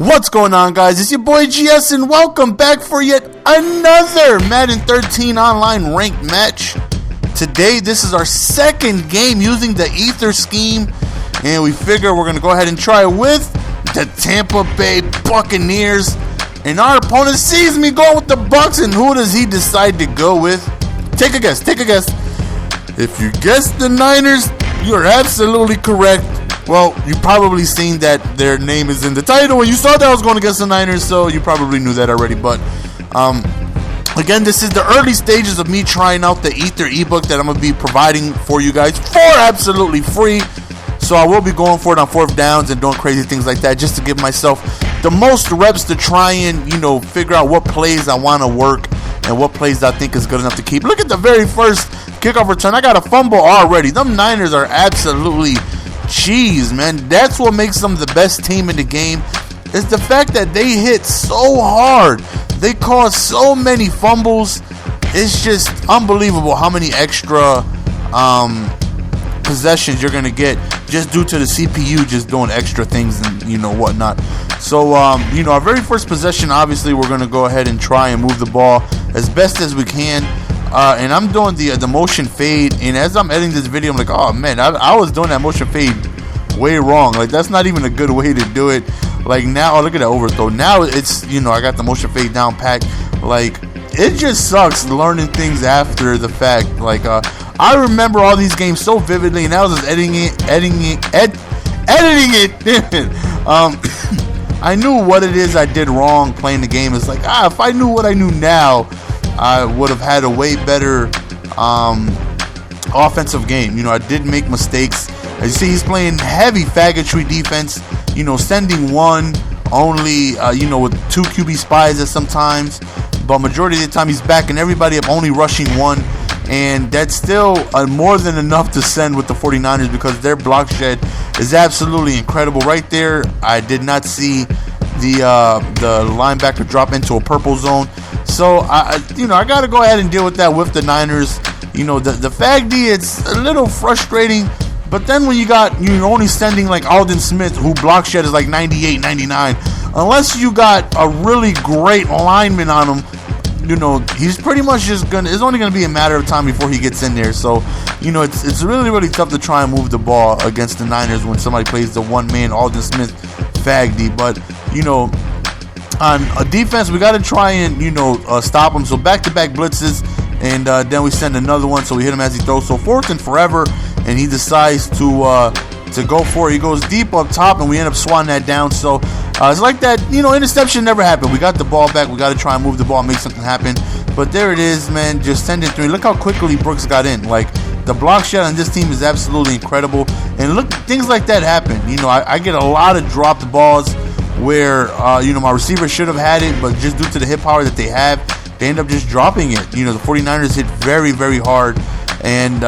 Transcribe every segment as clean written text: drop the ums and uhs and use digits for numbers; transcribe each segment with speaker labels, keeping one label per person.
Speaker 1: What's going on, guys? It's your boy GS and welcome back for yet another Madden 13 online ranked match. Today, this is our second game using the Ether scheme, and we figure we're going to go ahead and try it with the Tampa Bay Buccaneers. And our opponent sees me going with the Bucs, and who does he decide to go with? Take a guess, take a guess. If you guessed the Niners, you're absolutely correct. Well, you probably seen that their name is in the title, and you saw that I was going against the Niners, so you probably knew that already. But again, this is the early stages of me trying out the Ether ebook that I'm going to be providing for you guys for absolutely free. So I will be going for it on fourth downs and doing crazy things like that just to give myself the most reps to try and, figure out what plays I want to work and what plays I think is good enough to keep. Look at the very first kickoff return. I got a fumble already. Them Niners are absolutely cheese, man. That's what makes them the best team in the game, is the fact that they hit so hard. They cause so many fumbles. It's just unbelievable how many extra possessions you're going to get just due to the CPU just doing extra things and whatnot. So our very first possession, obviously we're going to go ahead and try and move the ball as best as we can. And I'm doing the motion fade, and as I'm editing this video, I'm like, oh man, I was doing that motion fade way wrong. Like, that's not even a good way to do it. Like, now, oh, look at that overthrow. Now it's, I got the motion fade down packed. Like, it just sucks learning things after the fact. Like, I remember all these games so vividly, and I was just editing it. I knew what it is I did wrong playing the game. It's like, if I knew what I knew now, I would have had a way better offensive game. I did make mistakes. As you see, he's playing heavy faggotry defense, sending one only, with two QB spies at sometimes. But majority of the time, he's backing everybody up, only rushing one. And that's still more than enough to send with the 49ers because their block shed is absolutely incredible. Right there, I did not see the linebacker drop into a purple zone. So, I got to go ahead and deal with that with the Niners. The Fag D, it's a little frustrating. But then when you're only sending like Aldon Smith, who block shed is like 98, 99. Unless you got a really great lineman on him, he's pretty much just it's only going to be a matter of time before he gets in there. So, it's really, really tough to try and move the ball against the Niners when somebody plays the one-man Aldon Smith Fag D. But, on a defense, we got to try and, stop him. So back-to-back blitzes, and then we send another one, so we hit him as he throws. So fourth and forever, and he decides to go for it. He goes deep up top, and we end up swatting that down. So it's like that, interception never happened. We got the ball back. We got to try and move the ball and make something happen. But there it is, man, just send it through. Look how quickly Brooks got in. Like, the block shed on this team is absolutely incredible. And look, things like that happen. I get a lot of dropped balls where, my receiver should have had it, but just due to the hit power that they have, they end up just dropping it. The 49ers hit very, very hard, and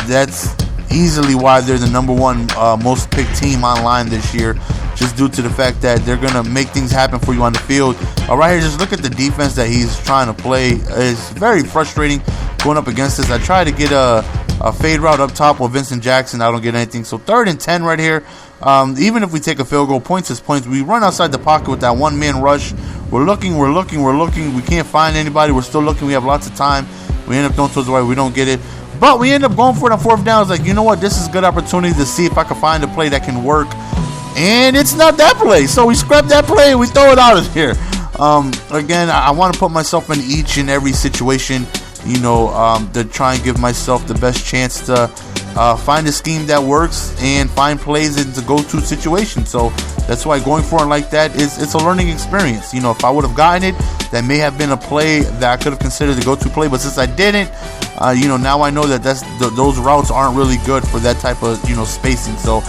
Speaker 1: that's easily why they're the number one most picked team online this year, just due to the fact that they're going to make things happen for you on the field. Right here, just look at the defense that he's trying to play. It's very frustrating going up against this. I try to get a fade route up top with Vincent Jackson. I don't get anything. So 3rd and 10 right here. Even if we take a field goal, points is points. We run outside the pocket with that one-man rush. We're looking. We can't find anybody. We're still looking. We have lots of time. We end up throwing towards the right. We don't get it. But we end up going for it on fourth down. It's like, you know what? This is a good opportunity to see if I can find a play that can work. And it's not that play. So we scrap that play and we throw it out of here. Again, I want to put myself in each and every situation, to try and give myself the best chance to find a scheme that works and find plays in the go-to situation. So that's why going for it like that it's a learning experience. If I would have gotten it, that may have been a play that I could have considered the go-to play. But since I didn't, now I know that those routes aren't really good for that type of spacing. So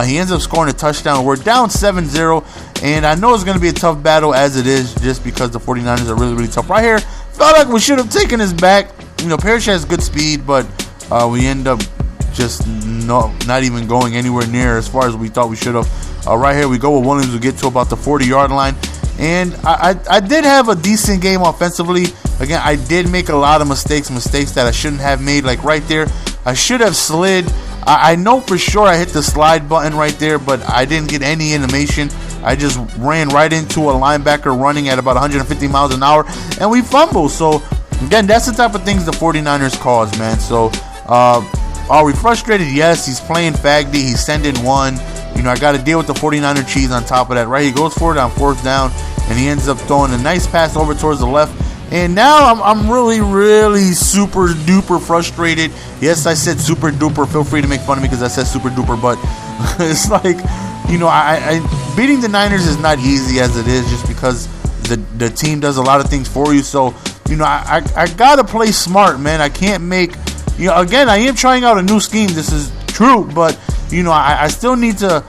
Speaker 1: he ends up scoring a touchdown. We're down 7-0, and I know it's going to be a tough battle as it is, just because the 49ers are really, really tough. Right here, felt like we should have taken his back. Parrish has good speed, but we end up just not even going anywhere near as far as we thought we should have. Right here, we go with Williams. We get to about the 40-yard line. And I did have a decent game offensively. Again, I did make a lot of mistakes that I shouldn't have made. Like right there, I should have slid. I know for sure I hit the slide button right there, but I didn't get any animation. I just ran right into a linebacker running at about 150 miles an hour, and we fumbled. So, again, that's the type of things the 49ers cause, man. So, are we frustrated? Yes, he's playing faggy. He's sending one. You know, I got to deal with the 49er cheese on top of that, right? He goes for it on 4th down, and he ends up throwing a nice pass over towards the left. And now I'm really super duper frustrated. Yes, I said super duper. Feel free to make fun of me because I said super duper, but it's like, you know, I beating the Niners is not easy as it is, just because the team does a lot of things for you. So, you know, I gotta play smart, man. I can't make, you know, again, I am trying out a new scheme. This is true, but you know, I still need to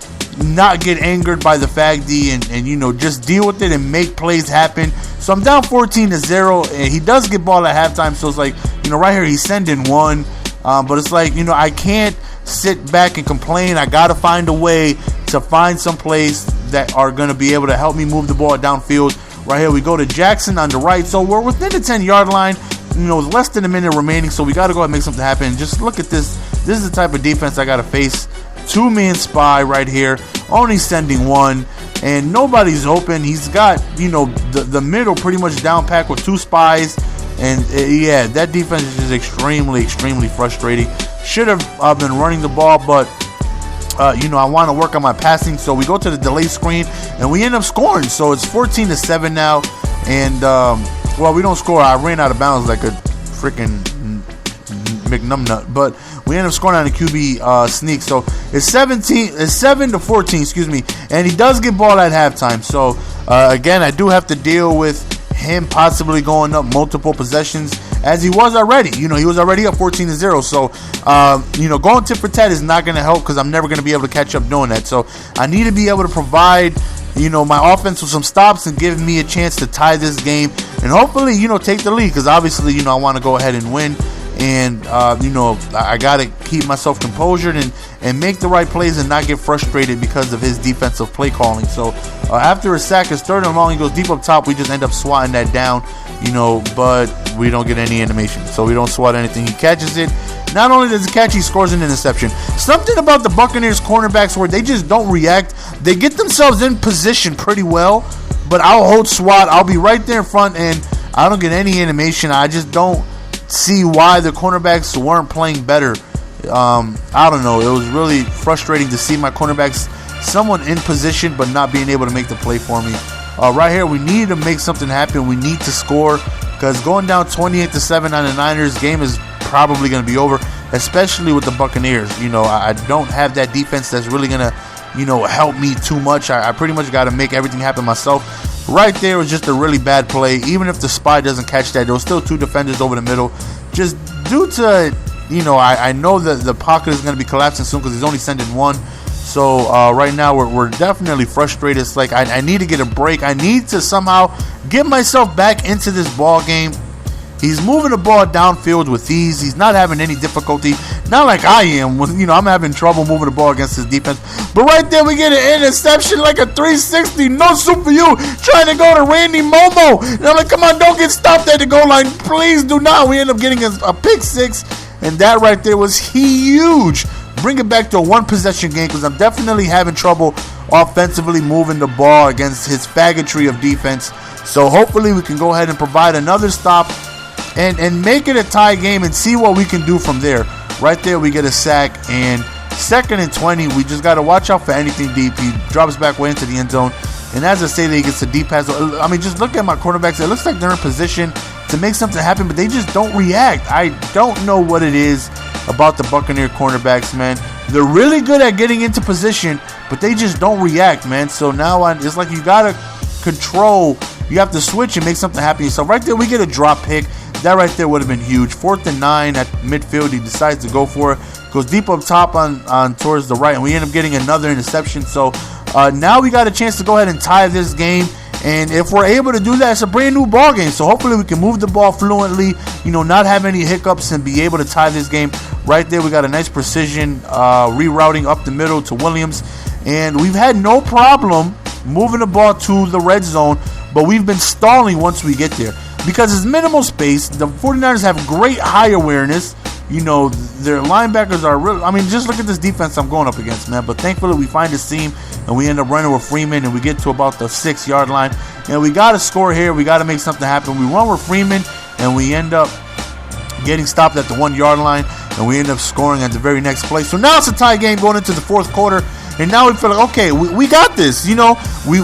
Speaker 1: not get angered by the fag D and you know, just deal with it and make plays happen. So I'm down 14-0, and he does get ball at halftime. So it's like, you know, right here he's sending one, but it's like, you know, I can't sit back and complain. I got to find a way to find some plays that are going to be able to help me move the ball downfield. Right here we go to Jackson on the right. So we're within the 10-yard line. You know, less than a minute remaining, so we got to go ahead and make something happen. Just look at this. This is the type of defense I got to face. 2-man spy right here, only sending one, and nobody's open. He's got, you know, the middle pretty much down packed with 2 spies, and yeah, that defense is just extremely frustrating. Should have been running the ball, but you know, I want to work on my passing. So we go to the delay screen, and we end up scoring. So it's 14-7 now, and well, we don't score. I ran out of bounds like a freaking McNumnut, but we end up scoring on a QB sneak. So it's 7-14, excuse me, and he does get ball at halftime. So again, I do have to deal with him possibly going up multiple possessions, as he was already. You know, he was already up 14-0. So you know, going tit for tat is not going to help, because I'm never going to be able to catch up doing that. So I need to be able to provide, you know, my offense with some stops and give me a chance to tie this game and hopefully, you know, take the lead, because obviously, you know, I want to go ahead and win. And you know, I got to keep myself composure and make the right plays and not get frustrated because of his defensive play calling. So after a sack, it's 3rd and long. He goes deep up top. We just end up swatting that down, you know, but we don't get any animation. So we don't swat anything. He catches it. Not only does he catch, he scores an interception. Something about the Buccaneers cornerbacks where they just don't react. They get themselves in position pretty well, but I'll hold SWAT. I'll be right there in front, and I don't get any animation. I just don't see why the cornerbacks weren't playing better. I don't know. It was really frustrating to see my cornerbacks, someone in position but not being able to make the play for me. Right here, we need to make something happen. We need to score, because going down 28-7 on the Niners, game is probably going to be over, especially with the Buccaneers. You know, I don't have that defense that's really going to, you know, help me too much. I pretty much got to make everything happen myself. Right there was just a really bad play. Even if the spy doesn't catch that, there was still 2 defenders over the middle. Just due to, you know, I know that the pocket is going to be collapsing soon, because he's only sending one. So right now we're definitely frustrated. It's like I need to get a break. I need to somehow get myself back into this ball game. He's moving the ball downfield with ease. He's not having any difficulty. Not like I am. You know, I'm having trouble moving the ball against his defense. But right there, we get an interception, like a 360. No soup for you. Trying to go to Randy Momo. And I'm like, come on, don't get stopped at the goal line. Please do not. We end up getting a pick 6. And that right there was huge. Bring it back to a 1-possession game, because I'm definitely having trouble offensively moving the ball against his faggotry of defense. So hopefully we can go ahead and provide another stop and make it a tie game and see what we can do from there. Right there, we get a sack, and 2nd and 20. We just got to watch out for anything deep. He drops back way into the end zone, and as I say, he gets a deep pass. I mean, just look at my cornerbacks. It looks like they're in position to make something happen, but they just don't react. I don't know what it is about the Buccaneer cornerbacks, man. They're really good at getting into position, but they just don't react, man. So now it's like you got to control. You have to switch and make something happen. So right there, we get a drop pick. That right there would have been huge. 4th and 9 at midfield. He decides to go for it. Goes deep up top on towards the right, and we end up getting another interception. So now we got a chance to go ahead and tie this game. And if we're able to do that, it's a brand new ball game. So hopefully we can move the ball fluently, you know, not have any hiccups, and be able to tie this game. Right there, we got a nice precision rerouting up the middle to Williams. And we've had no problem moving the ball to the red zone, but we've been stalling once we get there, because it's minimal space. The 49ers have great high awareness. You know, their linebackers are real. I mean, just look at this defense I'm going up against, man. But thankfully, we find a seam, and we end up running with Freeman, and we get to about the 6-yard line. And we got to score here. We got to make something happen. We run with Freeman, and we end up getting stopped at the 1-yard line, and we end up scoring at the very next play. So now it's a tie game going into the 4th quarter, and now we feel like, okay, we got this. You know, we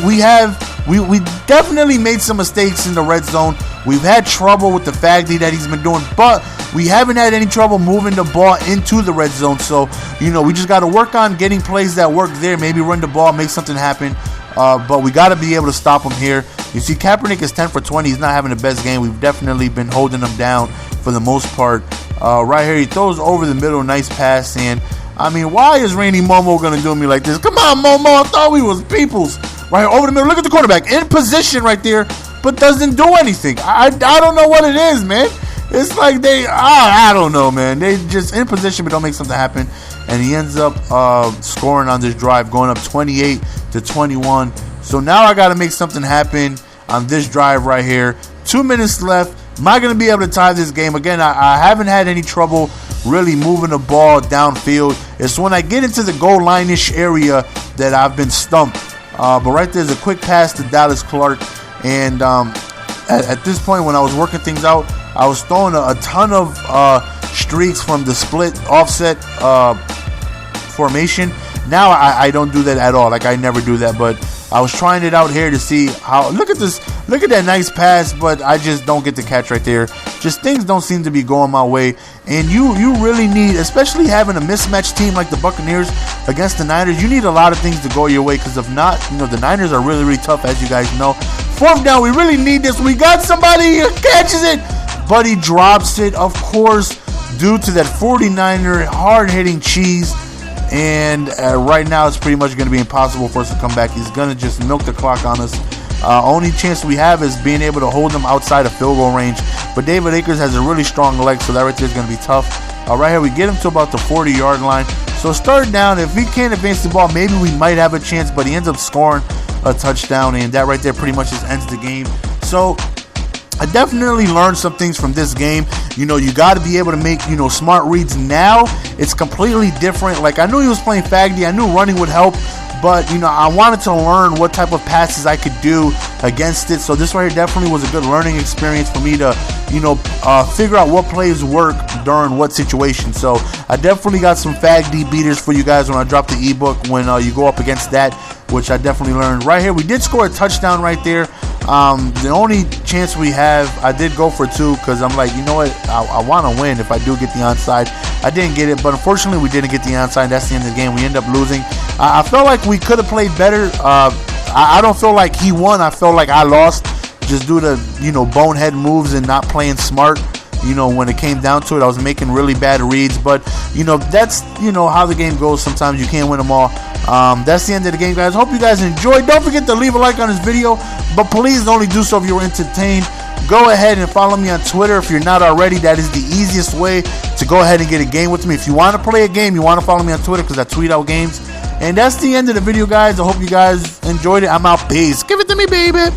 Speaker 1: definitely made some mistakes in the red zone. We've had trouble with the faggy that he's been doing, but we haven't had any trouble moving the ball into the red zone. So, you know, we just got to work on getting plays that work there, maybe run the ball, make something happen. But we got to be able to stop him here. You see, Kaepernick is 10 for 20. He's not having the best game. We've definitely been holding him down for the most part. Right here, he throws over the middle, nice pass. And, I mean, why is Randy Momo going to do me like this? Come on, Momo. I thought we was peoples. Right here, over the middle. Look at the quarterback. In position right there, but doesn't do anything. I don't know what it is, man. It's like I don't know, man. They just in position, but don't make something happen. And he ends up scoring on this drive, going up 28-21. So now I got to make something happen on this drive right here. 2 minutes left. Am I going to be able to tie this game? Again, I haven't had any trouble really moving the ball downfield. It's when I get into the goal line-ish area that I've been stumped. But right there's a quick pass to Dallas Clark. And at this point, when I was working things out, I was throwing a ton of streaks from the split offset formation. Now I don't do that at all. Like, I never do that. But I was trying it out here to see how. Look at this. Look at that nice pass, but I just don't get the catch right there. Just things don't seem to be going my way. And you really need, especially having a mismatched team like the Buccaneers against the Niners, you need a lot of things to go your way, because if not, you know, the Niners are really, really tough, as you guys know. 4th down, we really need this. We got somebody who catches it, but he drops it, of course, due to that 49er hard-hitting Cheese. And right now, it's pretty much going to be impossible for us to come back. He's going to just milk the clock on us. Only chance we have is being able to hold him outside of field goal range. But David Akers has a really strong leg, so that right there is going to be tough. Right here, we get him to about the 40-yard line. So start down. If we can't advance the ball, maybe we might have a chance, but he ends up scoring a touchdown, and that right there pretty much just ends the game. So I definitely learned some things from this game. You know, you got to be able to make, you know, smart reads. Now it's completely different. Like, I knew he was playing faggy. I knew running would help. But, you know, I wanted to learn what type of passes I could do against it. So this right here definitely was a good learning experience for me to, you know, figure out what plays work during what situation. So I definitely got some faggy beaters for you guys when I drop the ebook, when you go up against that, which I definitely learned. Right here, we did score a touchdown right there. The only chance we have, I did go for 2, because I'm like, you know what, I want to win if I do get the onside. I didn't get it, but unfortunately we didn't get the onside. That's the end of the game. We end up losing. I felt like we could have played better. I don't feel like he won. I felt like I lost just due to, you know, bonehead moves and not playing smart. You know, when it came down to it, I was making really bad reads. But, you know, that's, you know, how the game goes. Sometimes you can't win them all. That's the end of the game, guys. Hope you guys enjoyed. Don't forget to leave a like on this video. But please only do so if you were entertained. Go ahead and follow me on Twitter if you're not already. That is the easiest way to go ahead and get a game with me. If you want to play a game, you want to follow me on Twitter, because I tweet out games. And that's the end of the video, guys. I hope you guys enjoyed it. I'm out. Peace. Give it to me, baby.